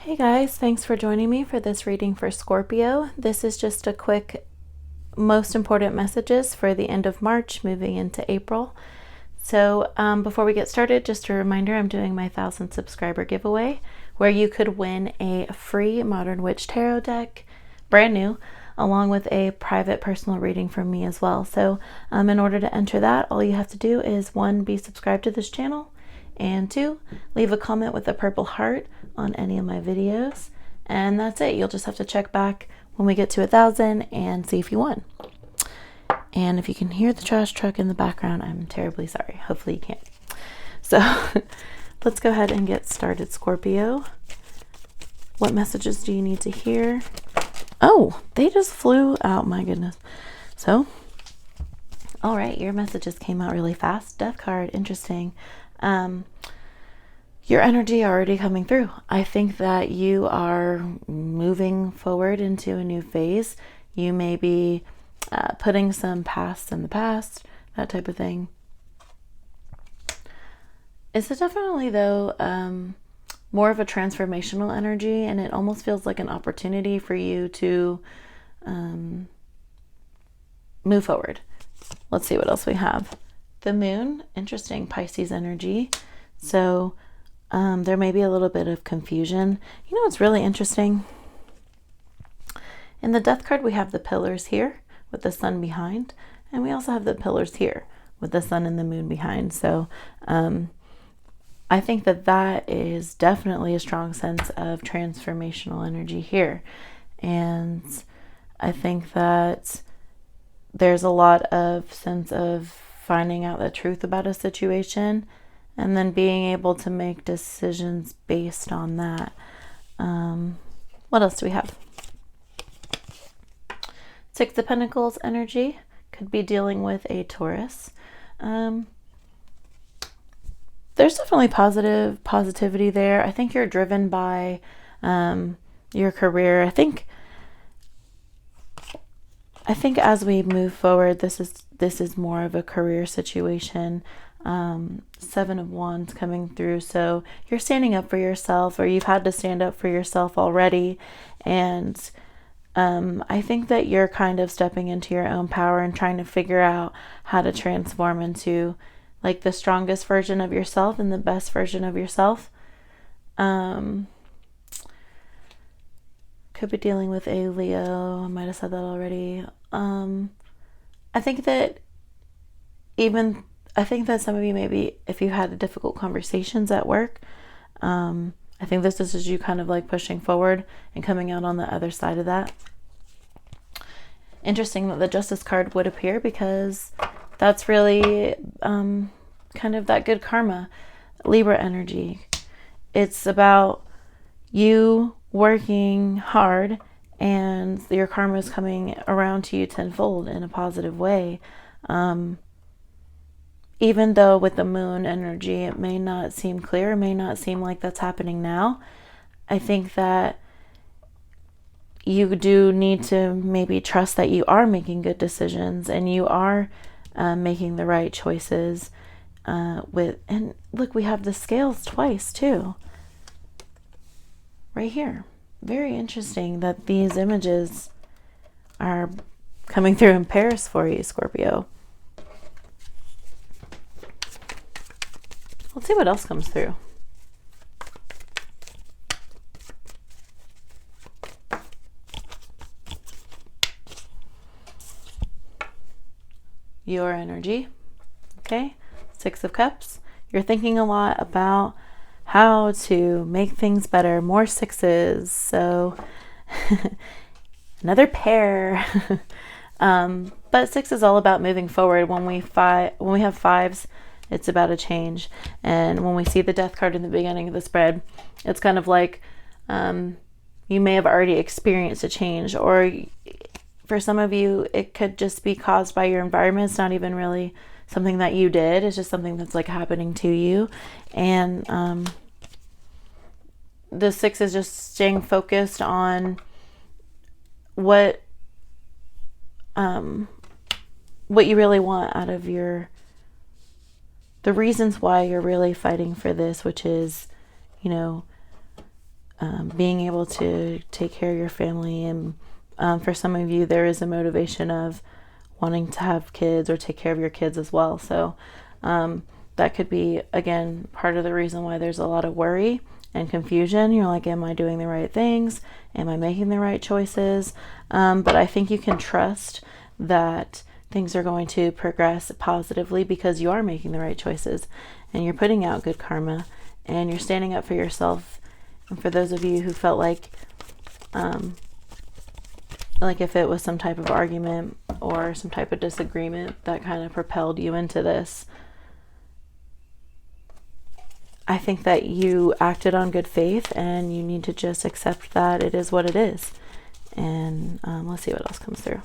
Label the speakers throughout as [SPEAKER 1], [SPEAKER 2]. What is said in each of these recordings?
[SPEAKER 1] Hey guys, thanks for joining me for this reading for Scorpio. This is just a quick, most important messages for the end of March, moving into April. So before we get started, just a reminder, I'm doing my 1,000 subscriber giveaway where you could win a free Modern Witch Tarot deck, brand new, along with a private personal reading from me as well. So in order to enter that, all you have to do is 1, be subscribed to this channel, and 2, leave a comment with a purple heart on any of my videos. And that's it. You'll just have to check back when we get to 1,000 and see if you won. And if you can hear the trash truck in the background, I'm terribly sorry. Hopefully you can't. So let's go ahead and get started, Scorpio. What messages do you need to hear? Oh, they just flew out. My goodness. So, all right, your messages came out really fast. Death card, interesting. Your energy already coming through. I think that you are moving forward into a new phase. You may be putting some past in the past, that type of thing. It's definitely, though, more of a transformational energy, and it almost feels like an opportunity for you to move forward. Let's see what else we have. The moon, interesting, Pisces energy. So there may be a little bit of confusion. You know what's really interesting? In the death card, we have the pillars here with the sun behind, and we also have the pillars here with the sun and the moon behind. So I think that that is definitely a strong sense of transformational energy here. And I think that there's a lot of sense of finding out the truth about a situation and then being able to make decisions based on that. What else do we have? 6 of Pentacles energy. Could be dealing with a Taurus. There's definitely positivity there. I think you're driven by your career. I think as we move forward, this is more of a career situation. 7 of Wands coming through. So you're standing up for yourself, or you've had to stand up for yourself already. And I think that you're kind of stepping into your own power and trying to figure out how to transform into like the strongest version of yourself and the best version of yourself. Could be dealing with a Leo. I might have said that already. I think that some of you, maybe if you had difficult conversations at work, I think this is you kind of like pushing forward and coming out on the other side of that. Interesting that the Justice card would appear, because that's really kind of that good karma, Libra energy. It's about you working hard and your karma is coming around to you tenfold in a positive way. Even though with the moon energy, it may not seem clear, it may not seem like that's happening now. I think that you do need to maybe trust that you are making good decisions and you are making the right choices. And look, we have the scales twice too. Right here. Very interesting that these images are coming through in pairs for you, Scorpio. Let's see what else comes through. Your energy. Okay. 6 of Cups. You're thinking a lot about how to make things better. More 6s. So another pair. But 6 is all about moving forward. When we have 5s, it's about a change. And when we see the Death card in the beginning of the spread, it's kind of like you may have already experienced a change, or for some of you, it could just be caused by your environment. It's not even really something that you did. It's just something that's like happening to you. And the 6 is just staying focused on what you really want out of the reasons why you're really fighting for this, which is, being able to take care of your family. And for some of you, there is a motivation of wanting to have kids or take care of your kids as well. So that could be, again, part of the reason why there's a lot of worry and confusion. You're like, am I doing the right things? Am I making the right choices? But I think you can trust that things are going to progress positively because you are making the right choices and you're putting out good karma and you're standing up for yourself. And for those of you who felt like if it was some type of argument or some type of disagreement that kind of propelled you into this, I think that you acted on good faith and you need to just accept that it is what it is. And let's see what else comes through.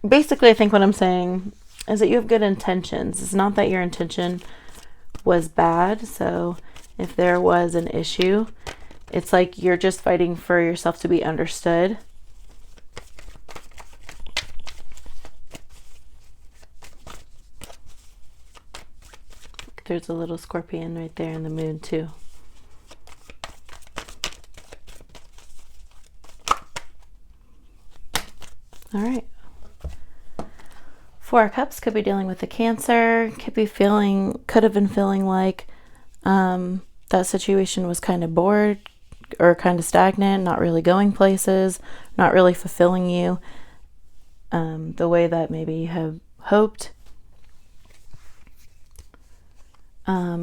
[SPEAKER 1] Basically, I think what I'm saying is that you have good intentions. It's not that your intention was bad. So if there was an issue, it's like you're just fighting for yourself to be understood. There's a little scorpion right there in the moon too. All right. Four of Cups could be dealing with the Cancer. Could have been feeling like that situation was kind of bored or kind of stagnant, not really going places, not really fulfilling you the way that maybe you have hoped.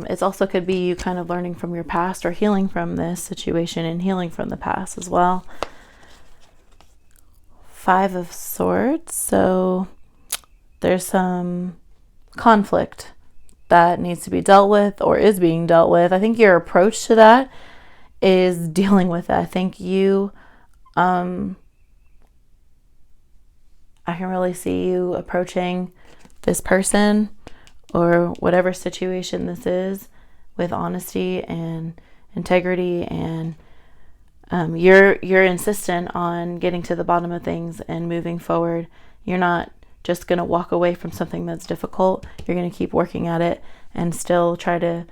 [SPEAKER 1] It also could be you kind of learning from your past or healing from this situation and healing from the past as well. Five of Swords. So there's some conflict that needs to be dealt with or is being dealt with. I think your approach to that is dealing with it. I think you, I can really see you approaching this person or whatever situation this is with honesty and integrity, and you're insistent on getting to the bottom of things and moving forward. You're not just going to walk away from something that's difficult. You're going to keep working at it and still try to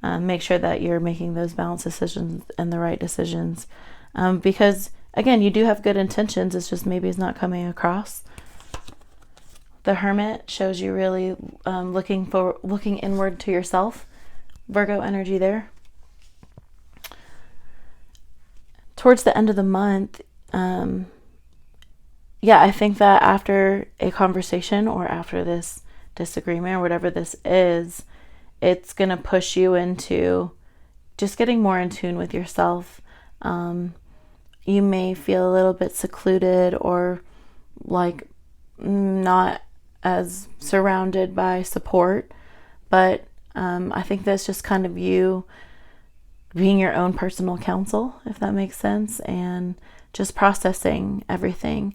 [SPEAKER 1] make sure that you're making those balanced decisions and the right decisions. Because again, you do have good intentions. It's just maybe it's not coming across. The Hermit shows you really looking inward to yourself. Virgo energy there. Towards the end of the month, I think that after a conversation or after this disagreement or whatever this is, it's going to push you into just getting more in tune with yourself. You may feel a little bit secluded or like not as surrounded by support, but I think that's just kind of you being your own personal counsel, if that makes sense, and just processing everything,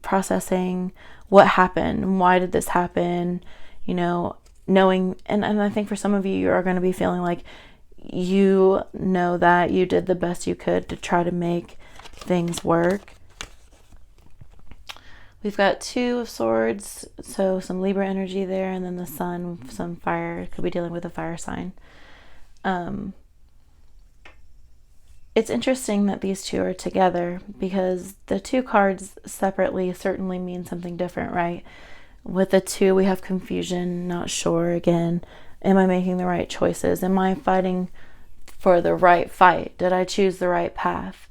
[SPEAKER 1] processing what happened, why did this happen, knowing, and I think for some of you are going to be feeling like you know that you did the best you could to try to make things work. We've got Two of Swords, so some Libra energy there, and then the Sun, some fire, could be dealing with a fire sign. It's interesting that these two are together because the two cards separately certainly mean something different, right? With the Two, we have confusion, not sure again. Am I making the right choices? Am I fighting for the right fight? Did I choose the right path?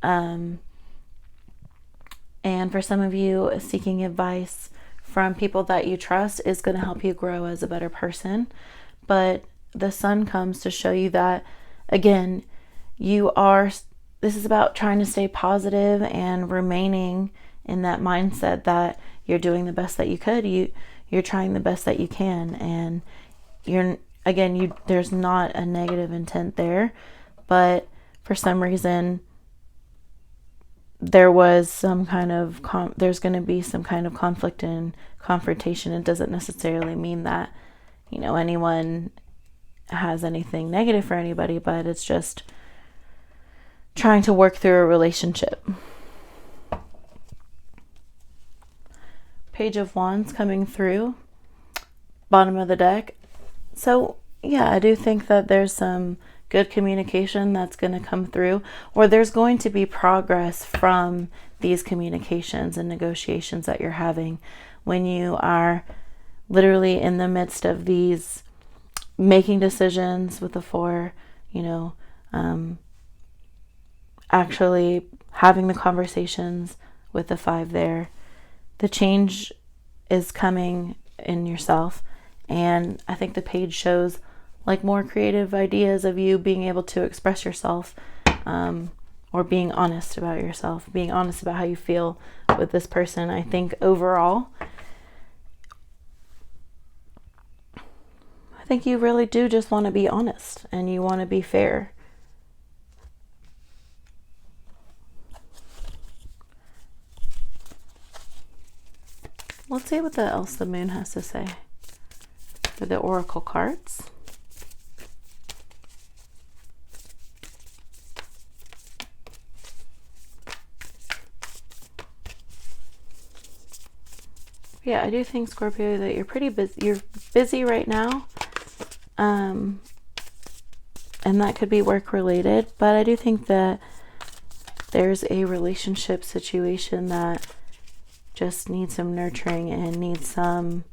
[SPEAKER 1] And for some of you, seeking advice from people that you trust is going to help you grow as a better person. But the Sun comes to show you that, again, this is about trying to stay positive and remaining in that mindset that you're doing the best that you could. You're trying the best that you can. And there's not a negative intent there. But for some reason, there was some kind of there's going to be some kind of conflict and confrontation. It doesn't necessarily mean that anyone has anything negative for anybody, but it's just trying to work through a relationship. Page of Wands coming through, bottom of the deck. So I do think that there's some good communication that's going to come through, or there's going to be progress from these communications and negotiations that you're having when you are literally in the midst of these making decisions with the 4, actually having the conversations with the 5 there. The change is coming in yourself, and I think the page shows like more creative ideas of you being able to express yourself, or being honest about yourself, being honest about how you feel with this person. I think overall, I think you really do just want to be honest and you want to be fair. Let's see what else the moon has to say for the oracle cards. Yeah, I do think, Scorpio, that you're pretty busy. You're busy right now. And that could be work related, but I do think that there's a relationship situation that just needs some nurturing and needs some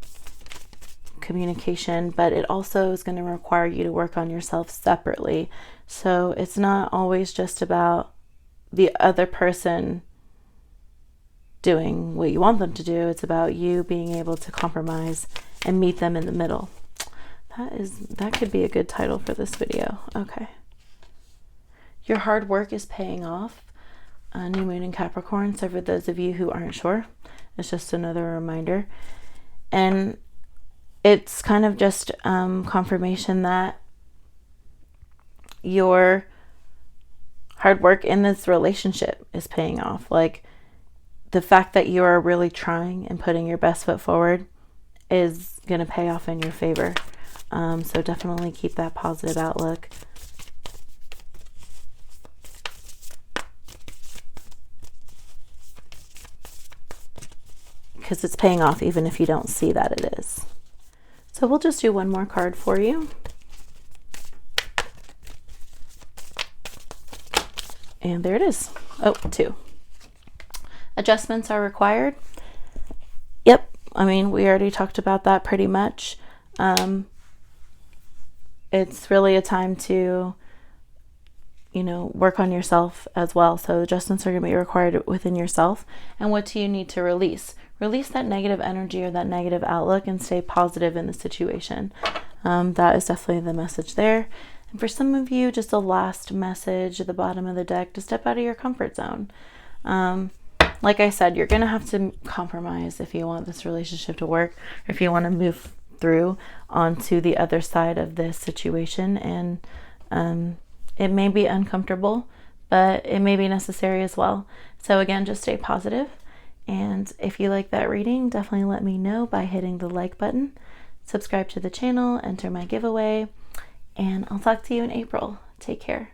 [SPEAKER 1] communication, but it also is going to require you to work on yourself separately. So it's not always just about the other person doing what you want them to do. It's about you being able to compromise and meet them in the middle. That could be a good title for this video. Okay. Your hard work is paying off. New moon in Capricorn. So for those of you who aren't sure, it's just another reminder. And it's kind of just confirmation that your hard work in this relationship is paying off. Like, the fact that you are really trying and putting your best foot forward is going to pay off in your favor. So definitely keep that positive outlook. Because it's paying off even if you don't see that it is. So we'll just do one more card for you. And there it is. Oh, 2. Adjustments are required. Yep. I mean, we already talked about that pretty much. It's really a time to, work on yourself as well. So adjustments are going to be required within yourself. And what do you need to release? Release that negative energy or that negative outlook and stay positive in the situation. That is definitely the message there. And for some of you, just a last message at the bottom of the deck to step out of your comfort zone. Like I said, you're going to have to compromise if you want this relationship to work, or if you want to move through onto the other side of this situation. And it may be uncomfortable, but it may be necessary as well. So again, just stay positive. And if you like that reading, definitely let me know by hitting the like button. Subscribe to the channel, enter my giveaway, and I'll talk to you in April. Take care.